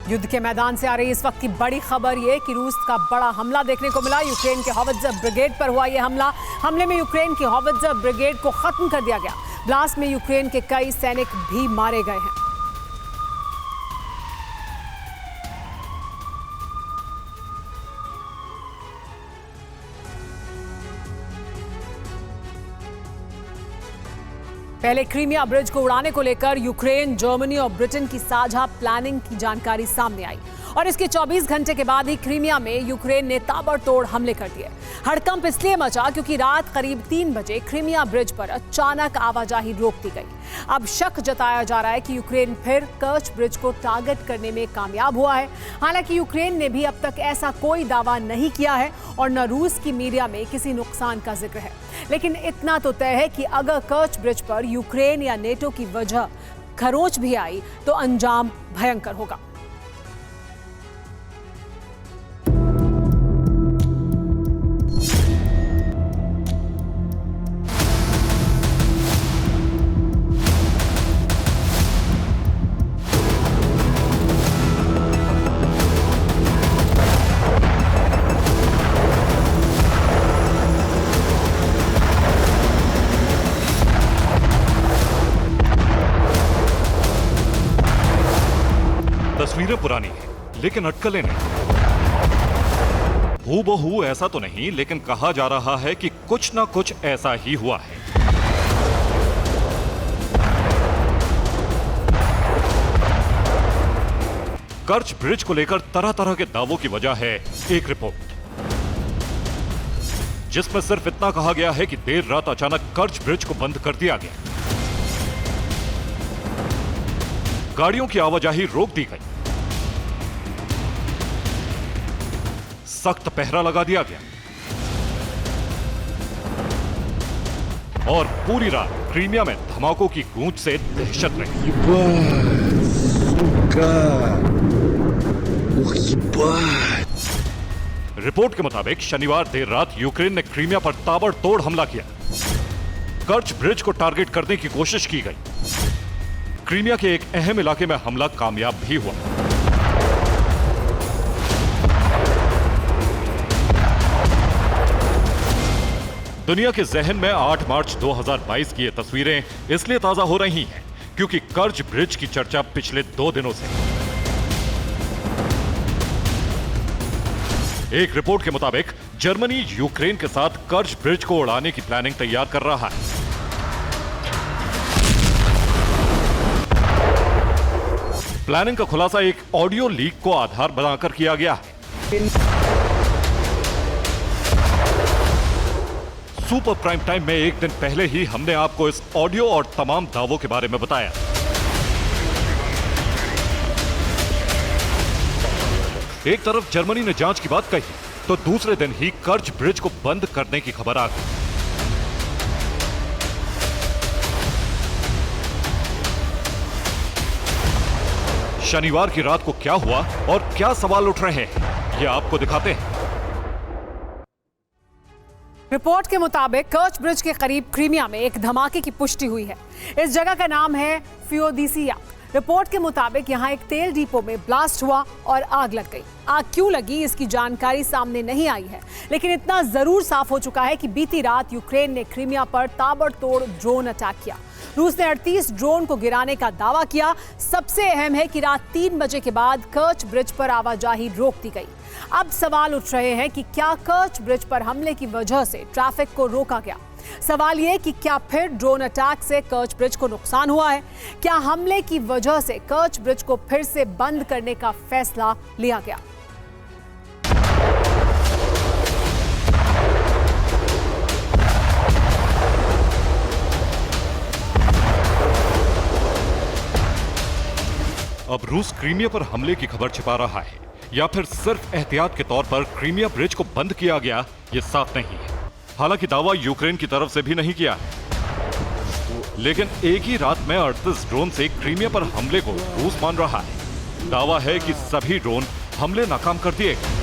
युद्ध के मैदान से आ रही इस वक्त की बड़ी खबर ये कि रूस का बड़ा हमला देखने को मिला। यूक्रेन के हॉवित्ज़र ब्रिगेड पर हुआ यह हमले में यूक्रेन की हॉवित्ज़र ब्रिगेड को खत्म कर दिया गया। ब्लास्ट में यूक्रेन के कई सैनिक भी मारे गए हैं। पहले क्रीमिया ब्रिज को उड़ाने को लेकर यूक्रेन, जर्मनी और ब्रिटेन की साझा प्लानिंग की जानकारी सामने आई और इसके 24 घंटे के बाद ही क्रीमिया में यूक्रेन ने ताबड़तोड़ हमले कर दिए। हड़कंप इसलिए मचा क्योंकि रात करीब 3 बजे क्रीमिया ब्रिज पर अचानक आवाजाही रोक दी गई। अब शक जताया जा रहा है कि यूक्रेन फिर कर्च ब्रिज को टारगेट करने में कामयाब हुआ है। हालांकि यूक्रेन ने भी अब तक ऐसा कोई दावा नहीं किया है और न रूस की मीडिया में किसी नुकसान का जिक्र है। लेकिन इतना तो तय है कि अगर कर्च ब्रिज पर यूक्रेन या नेटो की वजह खरोंच भी आई तो अंजाम भयंकर होगा। तस्वीरें पुरानी है लेकिन अटकलें नहीं। हूबहू ऐसा तो नहीं, लेकिन कहा जा रहा है कि कुछ ना कुछ ऐसा ही हुआ है। कर्च ब्रिज को लेकर तरह तरह के दावों की वजह है एक रिपोर्ट, जिसमें सिर्फ इतना कहा गया है कि देर रात अचानक कर्च ब्रिज को बंद कर दिया गया, गाड़ियों की आवाजाही रोक दी गई, सख्त पहरा लगा दिया गया और पूरी रात क्रीमिया में धमाकों की गूंज से दहशत रही। रिपोर्ट के मुताबिक शनिवार देर रात यूक्रेन ने क्रीमिया पर ताबड़तोड़ हमला किया। कर्च ब्रिज को टारगेट करने की कोशिश की गई। क्रीमिया के एक अहम इलाके में हमला कामयाब भी हुआ। दुनिया के जहन में 8 मार्च 2022 की ये तस्वीरें इसलिए ताजा हो रही हैं क्योंकि कर्च ब्रिज की चर्चा पिछले 2 दिनों से। एक रिपोर्ट के मुताबिक जर्मनी यूक्रेन के साथ कर्च ब्रिज को उड़ाने की प्लानिंग तैयार कर रहा है। प्लानिंग का खुलासा एक ऑडियो लीक को आधार बनाकर किया गया है। सुपर प्राइम टाइम में एक दिन पहले ही हमने आपको इस ऑडियो और तमाम दावों के बारे में बताया। एक तरफ जर्मनी ने जांच की बात कही तो दूसरे दिन ही कर्च ब्रिज को बंद करने की खबर आ गई। शनिवार की रात को क्या हुआ और क्या सवाल उठ रहे हैं, ये आपको दिखाते हैं। रिपोर्ट के मुताबिक कर्च ब्रिज के करीब क्रीमिया में एक धमाके की पुष्टि हुई है। इस जगह का नाम है फियोदीसिया। रिपोर्ट के मुताबिक यहां एक तेल डिपो में ब्लास्ट हुआ और आग लग गई। आग क्यों लगी इसकी जानकारी सामने नहीं आई है, लेकिन इतना जरूर साफ हो चुका है कि बीती रात यूक्रेन ने क्रीमिया पर ताबड़तोड़ ड्रोन अटैक किया। रूस ने 38 ड्रोन को गिराने का दावा किया। सबसे अहम है कि रात 3 बजे के बाद कर्च ब्रिज पर आवाजाही रोक दी गई। अब सवाल उठ रहे हैं कि क्या कर्च ब्रिज पर हमले की वजह से ट्रैफिक को रोका गया। सवाल यह कि क्या फिर ड्रोन अटैक से कर्च ब्रिज को नुकसान हुआ है? क्या हमले की वजह से कर्च ब्रिज को फिर से बंद करने का फैसला लिया गया? अब रूस क्रीमिया पर हमले की खबर छिपा रहा है या फिर सिर्फ एहतियात के तौर पर क्रीमिया ब्रिज को बंद किया गया, ये साफ नहीं है। हालांकि दावा यूक्रेन की तरफ से भी नहीं किया है, लेकिन एक ही रात में 38 ड्रोन से क्रीमिया पर हमले को रूस मान रहा है। दावा है कि सभी ड्रोन हमले नाकाम कर दिए गए।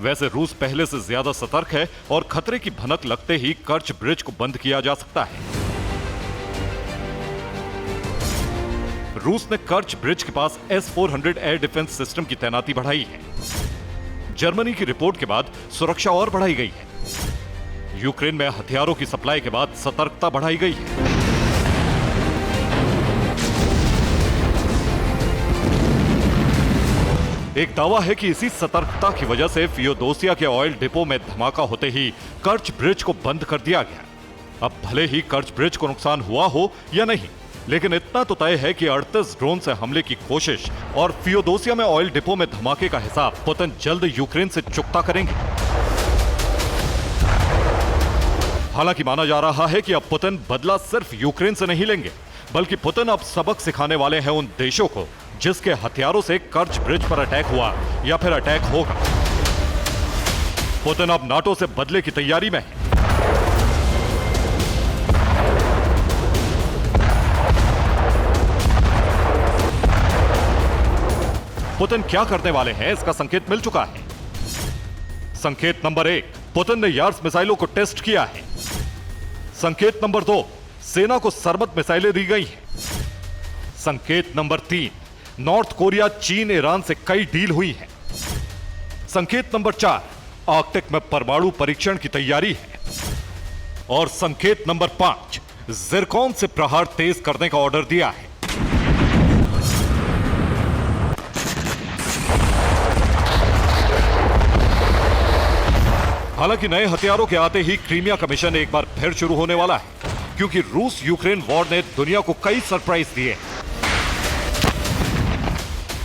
वैसे रूस पहले से ज्यादा सतर्क है और खतरे की भनक लगते ही कर्च ब्रिज को बंद किया जा सकता है। रूस ने कर्च ब्रिज के पास S-400 एयर डिफेंस सिस्टम की तैनाती बढ़ाई है। जर्मनी की रिपोर्ट के बाद सुरक्षा और बढ़ाई गई है। यूक्रेन में हथियारों की सप्लाई के बाद सतर्कता बढ़ाई गई है। एक दावा है कि इसी सतर्कता की वजह से फियोदोसिया के ऑयल डिपो में धमाका होते ही कर्च ब्रिज को बंद कर दिया गया। अब भले ही कर्च ब्रिज को नुकसान हुआ हो या नहीं, लेकिन इतना तो तय है कि 38 ड्रोन से हमले की कोशिश और फियोदोसिया में ऑयल डिपो में धमाके का हिसाब पुतिन जल्द यूक्रेन से चुकता करेंगे। हालांकि माना जा रहा है कि अब पुतिन बदला सिर्फ यूक्रेन से नहीं लेंगे, बल्कि पुतिन अब सबक सिखाने वाले हैं उन देशों को जिसके हथियारों से कर्च ब्रिज पर अटैक हुआ या फिर अटैक होगा। पुतिन अब नाटो से बदले की तैयारी में है। पुतिन क्या करने वाले हैं, इसका संकेत मिल चुका है। संकेत नंबर 1, पुतिन ने यार्स मिसाइलों को टेस्ट किया है। संकेत नंबर 2, सेना को सरमत मिसाइलें दी गई हैं। संकेत नंबर 3, नॉर्थ कोरिया, चीन, ईरान से कई डील हुई है। संकेत नंबर 4, आर्कटिक में परमाणु परीक्षण की तैयारी है। और संकेत नंबर 5, जिरकॉन से प्रहार तेज करने का ऑर्डर दिया है। हालांकि नए हथियारों के आते ही क्रीमिया का मिशन एक बार फिर शुरू होने वाला है, क्योंकि रूस यूक्रेन वॉर ने दुनिया को कई सरप्राइज दिए।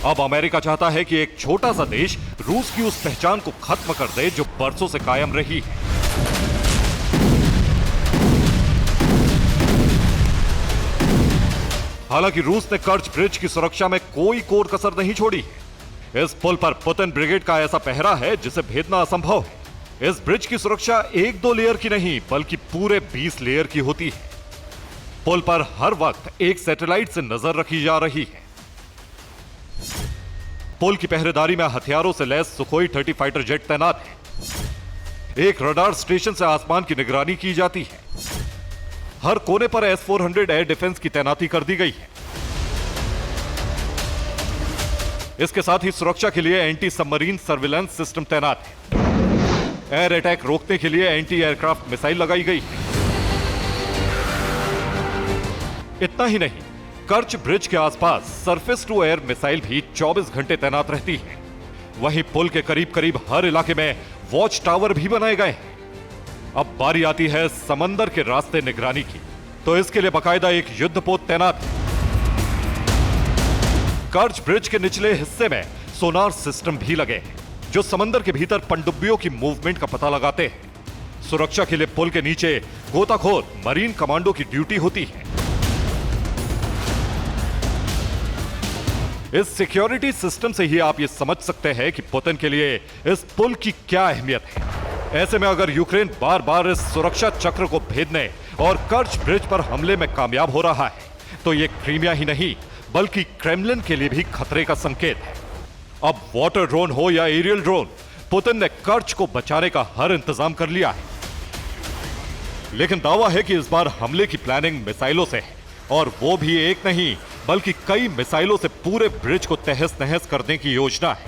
अब अमेरिका चाहता है कि एक छोटा सा देश रूस की उस पहचान को खत्म कर दे जो बरसों से कायम रही है। हालांकि रूस ने कर्च ब्रिज की सुरक्षा में कोई कोर कसर नहीं छोड़ी है। इस पुल पर पुतिन ब्रिगेड का ऐसा पहरा है जिसे भेदना असंभव है। इस ब्रिज की सुरक्षा 1-2 लेयर की नहीं, बल्कि पूरे 20 लेयर की होती है। पुल पर हर वक्त एक सैटेलाइट से नजर रखी जा रही है। पुल की पहरेदारी में हथियारों से लैस सुखोई 30 फाइटर जेट तैनात है। एक रडार स्टेशन से आसमान की निगरानी की जाती है। हर कोने पर S-400 एयर डिफेंस की तैनाती कर दी गई है। इसके साथ ही सुरक्षा के लिए एंटी सबमरीन सर्विलांस सिस्टम तैनात है। एयर अटैक रोकने के लिए एंटी एयरक्राफ्ट मिसाइल लगाई गई है। इतना ही नहीं, कर्च ब्रिज के आसपास सरफेस टू एयर मिसाइल भी 24 घंटे तैनात रहती है। वहीं पुल के करीब करीब हर इलाके में वॉच टावर भी बनाए गए हैं। अब बारी आती है समंदर के रास्ते निगरानी की, तो इसके लिए बाकायदा एक युद्धपोत तैनात है। कर्च ब्रिज के निचले हिस्से में सोनार सिस्टम भी लगे हैं, जो समंदर के भीतर पनडुब्बियों की मूवमेंट का पता लगाते हैं। सुरक्षा के लिए पुल के नीचे गोताखोर मरीन कमांडो की ड्यूटी होती है। इस सिक्योरिटी सिस्टम से ही आप ये समझ सकते हैं कि पुतिन के लिए इस पुल की क्या अहमियत है। ऐसे में अगर यूक्रेन बार बार इस सुरक्षा चक्र को भेदने और कर्च ब्रिज पर हमले में कामयाब हो रहा है, तो ये क्रीमिया ही नहीं बल्कि क्रेमलिन के लिए भी खतरे का संकेत है। अब वाटर ड्रोन हो या एरियल ड्रोन, पुतिन ने कर्च को बचाने का हर इंतजाम कर लिया है। लेकिन दावा है कि इस बार हमले की प्लानिंग मिसाइलों से है, और वो भी एक नहीं बल्कि कई मिसाइलों से पूरे ब्रिज को तहस नहस करने की योजना है।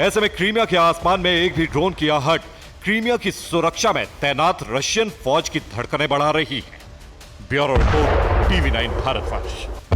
ऐसे में क्रीमिया के आसमान में एक भी ड्रोन की आहट क्रीमिया की सुरक्षा में तैनात रशियन फौज की धड़कनें बढ़ा रही है। Bureau report, TV9 Bharatvarsh.